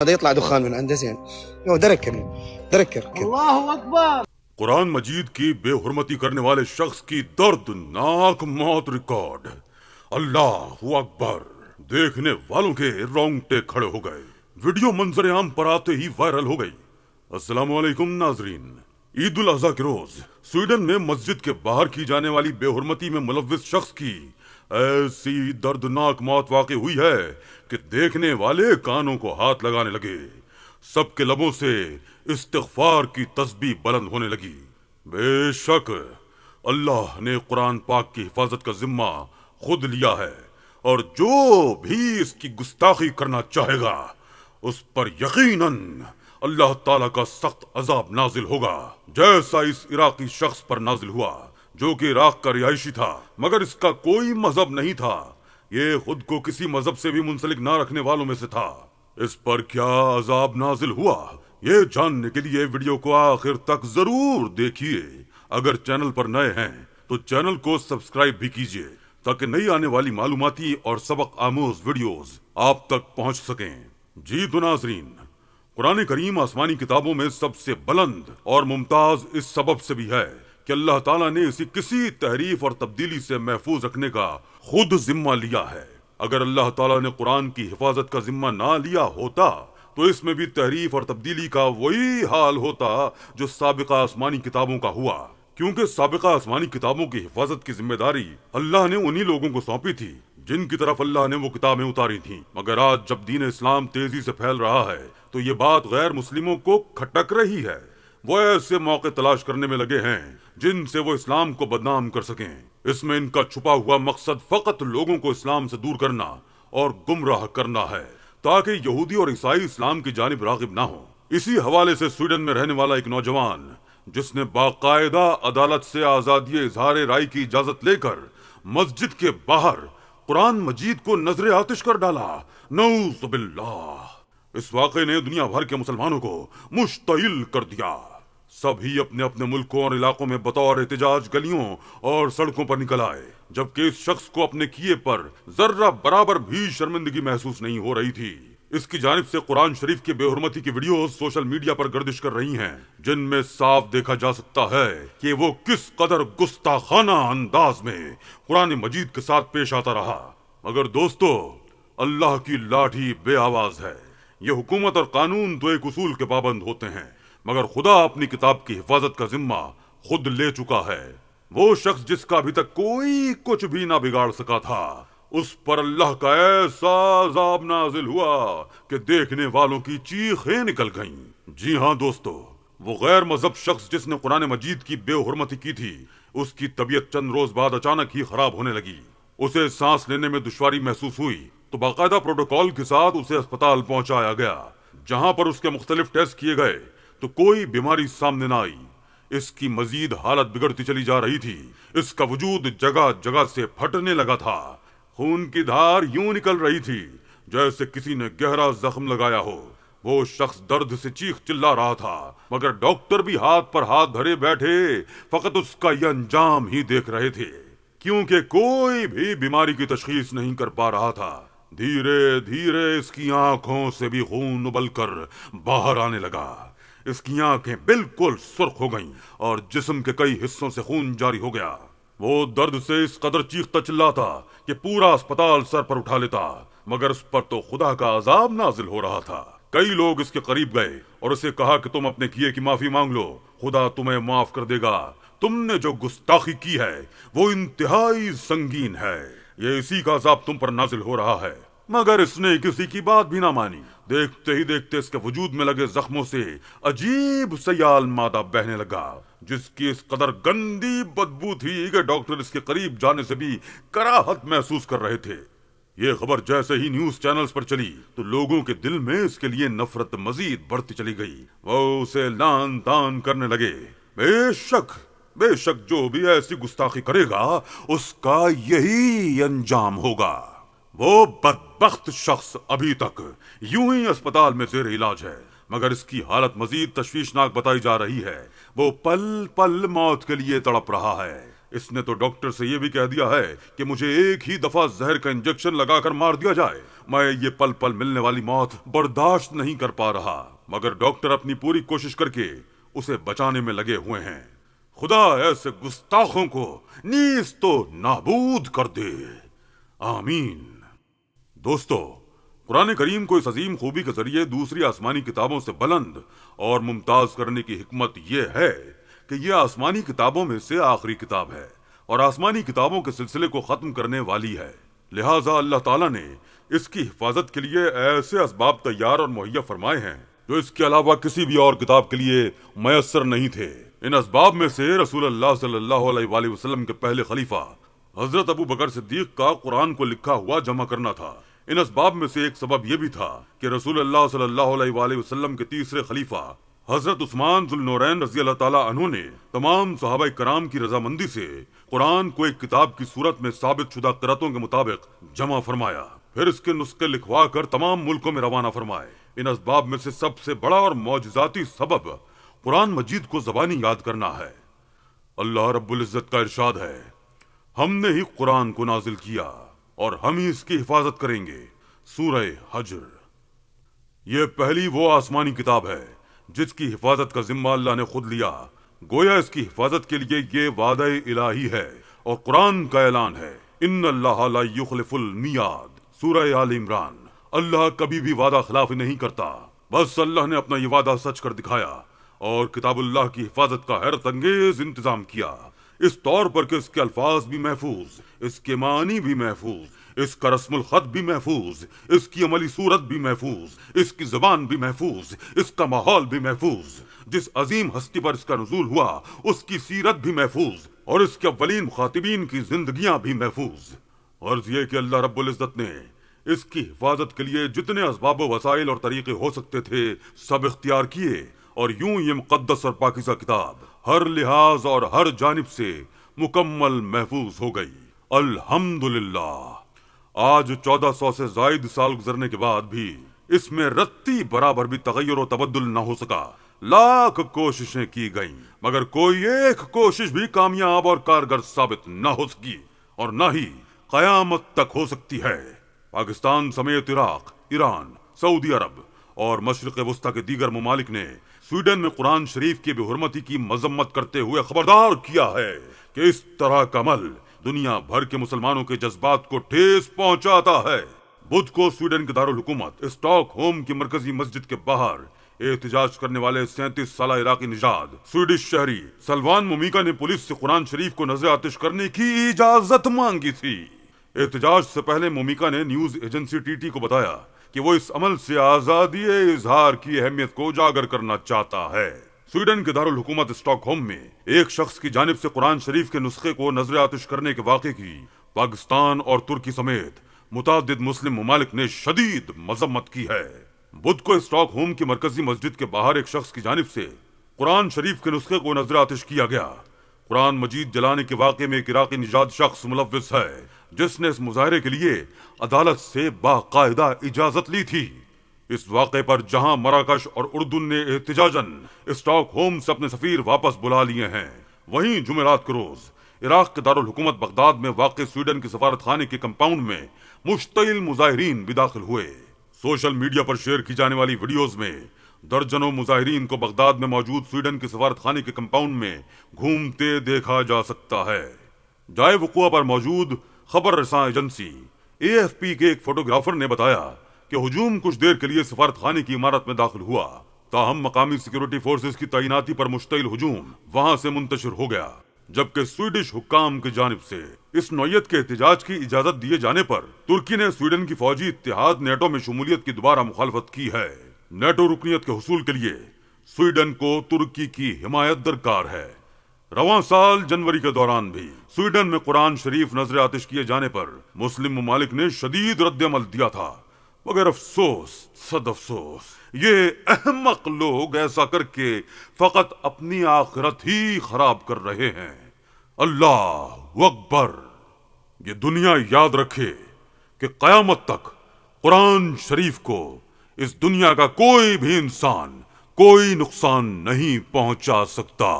هذا يطلع دخان من عنده زين. دركر كذا. اللہ اکبر. قرآن مجید کی بے حرمتی کرنے والے شخص کی دردناک موت ریکارڈ. اللہ اکبر. دیکھنے والوں کے رونگٹے کھڑے ہو گئے. ویڈیو منظر عام پر آتے ہی وائرل ہو گئی. السلام علیکم ناظرین. عید الاضحیٰ کے روز سویڈن میں مسجد کے باہر کی جانے والی بے حرمتی میں ملوث شخص کی ایسی دردناک موت واقع ہوئی ہے کہ دیکھنے والے کانوں کو ہاتھ لگانے لگے. سب کے لبوں سے استغفار کی تسبیح بلند ہونے لگی. بے شک اللہ نے قرآن پاک کی حفاظت کا ذمہ خود لیا ہے اور جو بھی اس کی گستاخی کرنا چاہے گا اس پر یقیناً اللہ تعالیٰ کا سخت عذاب نازل ہوگا، جیسا اس عراقی شخص پر نازل ہوا جو کہ عراق کا رہائشی تھا مگر اس کا کوئی مذہب نہیں تھا. یہ خود کو کسی مذہب سے بھی منسلک نہ رکھنے والوں میں سے تھا. اس پر کیا عذاب نازل ہوا یہ جاننے کے لیے ویڈیو کو آخر تک ضرور دیکھیے. اگر چینل پر نئے ہیں تو چینل کو سبسکرائب بھی کیجیے تاکہ نئی آنے والی معلوماتی اور سبق آموز ویڈیوز آپ تک پہنچ سکیں. جی تو ناظرین، قرآن کریم آسمانی کتابوں میں سب سے بلند اور ممتاز اس سبب سے بھی ہے کہ اللہ تعالیٰ نے اسے کسی تحریف اور تبدیلی سے محفوظ رکھنے کا خود ذمہ لیا ہے. اگر اللہ تعالیٰ نے قرآن کی حفاظت کا ذمہ نہ لیا ہوتا تو اس میں بھی تحریف اور تبدیلی کا وہی حال ہوتا جو سابقہ آسمانی کتابوں کا ہوا، کیونکہ سابقہ آسمانی کتابوں کی حفاظت کی ذمہ داری اللہ نے انہی لوگوں کو سونپی تھی جن کی طرف اللہ نے وہ کتابیں اتاری تھیں. مگر آج جب دین اسلام تیزی سے پھیل رہا ہے تو یہ بات غیر مسلموں کو کھٹک رہی ہے. وہ ایسے موقع تلاش کرنے میں لگے ہیں جن سے وہ اسلام کو بدنام کر سکیں. اس میں ان کا چھپا ہوا مقصد فقط لوگوں کو اسلام سے دور کرنا اور گمراہ کرنا ہے تاکہ یہودی اور عیسائی اسلام کی جانب راغب نہ ہوں. اسی حوالے سے سویڈن میں رہنے والا ایک نوجوان جس نے باقاعدہ عدالت سے آزادی اظہار رائے کی اجازت لے کر مسجد کے باہر قرآن مجید کو نظر آتش کر ڈالا، نعوذ باللہ، اس واقعے نے دنیا بھر کے مسلمانوں کو مشتعل کر دیا. سبھی اپنے اپنے ملکوں اور علاقوں میں بطور احتجاج گلیوں اور سڑکوں پر نکل آئے، جبکہ اس شخص کو اپنے کیے پر ذرہ برابر بھی شرمندگی محسوس نہیں ہو رہی تھی. اس کی جانب سے قرآن شریف کی بے حرمتی کی ویڈیوز سوشل میڈیا پر گردش کر رہی ہیں جن میں صاف دیکھا جا سکتا ہے کہ وہ کس قدر گستاخانہ انداز میں قرآن مجید کے ساتھ پیش آتا رہا. مگر دوستو، اللہ کی لاٹھی بے آواز ہے. یہ حکومت اور قانون تو ایک اصول کے پابند ہوتے ہیں مگر خدا اپنی کتاب کی حفاظت کا ذمہ خود لے چکا ہے. وہ شخص جس کا ابھی تک کوئی کچھ بھی نہ بگاڑ سکا تھا، اس پر اللہ کا ایسا عذاب نازل ہوا کہ دیکھنے والوں کی چیخیں نکل گئیں. جی ہاں دوستو، وہ غیر مذہب شخص جس نے قرآن مجید کی بے حرمتی کی تھی، اس کی طبیعت چند روز بعد اچانک ہی خراب ہونے لگی. اسے سانس لینے میں دشواری محسوس ہوئی تو باقاعدہ پروٹوکول کے ساتھ اسے اسپتال پہنچایا گیا، جہاں پر اس کے مختلف ٹیسٹ کیے گئے تو کوئی بیماری سامنے نہ آئی. اس کی مزید حالت بگڑتی چلی جا رہی تھی. اس کا وجود جگہ جگہ سے پھٹنے لگا تھا. خون کی دھار یوں نکل رہی تھی جیسے کسی نے گہرا زخم لگایا ہو. وہ شخص درد سے چیخ چلا رہا تھا مگر ڈاکٹر بھی ہاتھ پر ہاتھ دھرے بیٹھے فقط اس کا یہ انجام ہی دیکھ رہے تھے، کیونکہ کوئی بھی بیماری کی تشخیص نہیں کر پا رہا تھا. دھیرے دھیرے اس کی آنکھوں سے بھی خون ابل کر باہر آنے لگا. اس کی آنکھیں بالکل سرخ ہو گئیں اور جسم کے کئی حصوں سے خون جاری ہو گیا. وہ درد سے اس قدر چیختا چلاتا کہ پورا اسپتال سر پر اٹھا لیتا، مگر اس پر تو خدا کا عذاب نازل ہو رہا تھا. کئی لوگ اس کے قریب گئے اور اسے کہا کہ تم اپنے کیے کی معافی مانگ لو، خدا تمہیں معاف کر دے گا. تم نے جو گستاخی کی ہے وہ انتہائی سنگین ہے، یہ اسی کا عذاب تم پر نازل ہو رہا ہے. مگر اس نے کسی کی بات بھی نہ مانی. دیکھتے ہی دیکھتے اس کے وجود میں لگے زخموں سے عجیب سیال مادہ بہنے لگا جس کی اس قدر گندی بدبو تھی کہ ڈاکٹر اس کے قریب جانے سے بھی کراہت محسوس کر رہے تھے. یہ خبر جیسے ہی نیوز چینلز پر چلی تو لوگوں کے دل میں اس کے لیے نفرت مزید بڑھتی چلی گئی. وہ اسے لعن طعن کرنے لگے. بے شک جو بھی ایسی گستاخی کرے گا اس کا یہی انجام ہوگا. وہ بدبخت شخص ابھی تک یوں ہی اسپتال میں زیر علاج ہے مگر اس کی حالت مزید تشویشناک بتائی جا رہی ہے. وہ پل پل موت کے لیے تڑپ رہا ہے. اس نے تو ڈاکٹر سے یہ بھی کہہ دیا ہے کہ مجھے ایک ہی دفعہ زہر کا انجیکشن لگا کر مار دیا جائے، میں یہ پل پل ملنے والی موت برداشت نہیں کر پا رہا، مگر ڈاکٹر اپنی پوری کوشش کر کے اسے بچانے میں لگے ہوئے ہیں۔ خدا ایسے گستاخوں کو نیست و نابود کر دے، آمین۔ دوستو، قرآن کریم کو اس عظیم خوبی کے ذریعے دوسری آسمانی کتابوں سے بلند اور ممتاز کرنے کی حکمت یہ ہے کہ یہ آسمانی کتابوں میں سے آخری کتاب ہے اور آسمانی کتابوں کے سلسلے کو ختم کرنے والی ہے، لہٰذا اللہ تعالیٰ نے اس کی حفاظت کے لیے ایسے اسباب تیار اور مہیا فرمائے ہیں جو اس کے علاوہ کسی بھی اور کتاب کے لیے میسر نہیں تھے۔ ان اسباب میں سے رسول اللہ صلی اللہ علیہ وآلہ وسلم کے پہلے خلیفہ حضرت ابو بکر صدیق کا قرآن کو لکھا ہوا جمع کرنا تھا۔ ان اسباب میں سے ایک سبب یہ بھی تھا کہ رسول اللہ صلی اللہ علیہ وآلہ وسلم کے تیسرے خلیفہ حضرت عثمان ذو النورین رضی اللہ تعالیٰ عنہ نے تمام صحابہ کرام کی رضامندی سے قرآن کو ایک کتاب کی صورت میں ثابت شدہ قرأتوں کے مطابق جمع فرمایا، پھر اس کے نسخے لکھوا کر تمام ملکوں میں روانہ فرمائے۔ ان اسباب میں سے سب سے بڑا اور معجزاتی سبب قرآن مجید کو زبانی یاد کرنا ہے۔ اللہ رب العزت کا ارشاد ہے، ہم نے ہی قرآن کو نازل کیا اور ہم ہی اس کی حفاظت کریں گے۔ سورہ حجر۔ یہ پہلی وہ آسمانی کتاب ہے جس کی حفاظت کا ذمہ اللہ نے خود لیا، گویا اس کی حفاظت کے لیے یہ وعدہ الہی ہے اور قرآن کا اعلان ہے، ان اللہ لا یخلف المیعاد۔ سورہ آل عمران۔ اللہ کبھی بھی وعدہ خلاف نہیں کرتا، بس اللہ نے اپنا یہ وعدہ سچ کر دکھایا اور کتاب اللہ کی حفاظت کا حیرت انگیز انتظام کیا، اس طور پر کہ اس کے الفاظ بھی محفوظ، اس کے معنی بھی محفوظ، اس کا رسم الخط بھی محفوظ، اس کی عملی صورت بھی محفوظ، اس کی زبان بھی محفوظ، اس کا ماحول بھی محفوظ، جس عظیم ہستی پر اس کا نزول ہوا اس کی سیرت بھی محفوظ اور اس کے اولین مخاطبین کی زندگیاں بھی محفوظ۔ غرض یہ کہ اللہ رب العزت نے اس کی حفاظت کے لیے جتنے اسباب و وسائل اور طریقے ہو سکتے تھے سب اختیار کیے، اور یوں یہ مقدس اور پاکیزہ کتاب ہر لحاظ اور ہر جانب سے مکمل محفوظ ہو گئی۔ الحمدللہ۔ آج 1400 سے زائد سال گزرنے کے بعد بھی اس میں رتی برابر بھی تغیر و تبدل نہ ہو سکا۔ لاکھ کوششیں کی گئیں مگر کوئی ایک کوشش بھی کامیاب اور کارگر ثابت نہ ہو سکی اور نہ ہی قیامت تک ہو سکتی ہے۔ پاکستان سمیت عراق، ایران، سعودی عرب اور مشرق وسطی کے دیگر ممالک نے سویڈن میں قرآن شریف کی بے حرمتی کی مذمت کرتے ہوئے خبردار کیا ہے کہ اس طرح کا عمل دنیا بھر کے مسلمانوں کے جذبات کو ٹھیس پہنچاتا ہے۔ بدھ کو سویڈن کے دارالحکومت اسٹاک ہوم کی مرکزی مسجد کے باہر احتجاج کرنے والے 37 سالہ عراقی نژاد سویڈش شہری سلوان مومیکا نے پولیس سے قرآن شریف کو نظر آتش کرنے کی اجازت مانگی تھی۔ احتجاج سے پہلے مومیکا نے نیوز ایجنسی ٹی ٹی کو بتایا کہ وہ اس عمل سے آزادی اظہار کی اہمیت کو اجاگر کرنا چاہتا ہے۔ سویڈن کے دارالحکومت اسٹاک ہوم میں ایک شخص کی جانب سے قرآن شریف کے نسخے کو نظر آتش کرنے کے واقعے کی پاکستان اور ترکی سمیت متعدد مسلم ممالک نے شدید مذمت کی ہے۔ بدھ کو اسٹاک ہوم کی مرکزی مسجد کے باہر ایک شخص کی جانب سے قرآن شریف کے نسخے کو نظر آتش کیا گیا۔ قرآن مجید جلانے کے واقعے میں ایک عراقی نژاد شخص ملوث ہے جس نے اس مظاہرے کے لیے عدالت سے باقاعدہ اجازت لی تھی۔ اس واقعے پر جہاں مراکش اور اردن نے احتجاجاً اسٹاک ہوم سے اپنے سفیر واپس بلا لیے ہیں، وہیں جمعرات کے روز عراق کے دارالحکومت بغداد میں واقع سویڈن کے سفارت خانے کے کمپاؤنڈ میں مشتعل مظاہرین بھی داخل ہوئے۔ سوشل میڈیا پر شیئر کی جانے والی ویڈیوز میں درجنوں مظاہرین کو بغداد میں موجود سویڈن کے سفارت خانے کے کمپاؤنڈ میں گھومتے دیکھا جا سکتا ہے۔ جائے وقوع پر موجود خبر رساں ایجنسی AFP کے ایک فوٹوگرافر نے بتایا کہ ہجوم کچھ دیر کے لیے سفارت خانے کی عمارت میں داخل ہوا، تاہم مقامی سیکورٹی فورسز کی تعیناتی پر مشتعل ہجوم وہاں سے منتشر ہو گیا، جبکہ سویڈش حکام کی جانب سے اس نوعیت کے احتجاج کی اجازت دیے جانے پر ترکی نے سویڈن کی فوجی اتحاد نیٹو میں شمولیت کی دوبارہ مخالفت کی ہے۔ نیٹو رکنیت کے حصول کے لیے سویڈن کو ترکی کی حمایت درکار ہے۔ رواں سال جنوری کے دوران بھی سویڈن میں قرآن شریف نظر آتش کیے جانے پر مسلم ممالک نے شدید رد عمل دیا تھا، مگر افسوس، صد افسوس، یہ احمق لوگ ایسا کر کے فقط اپنی آخرت ہی خراب کر رہے ہیں۔ اللہ اکبر۔ یہ دنیا یاد رکھے کہ قیامت تک قرآن شریف کو اس دنیا کا کوئی بھی انسان کوئی نقصان نہیں پہنچا سکتا۔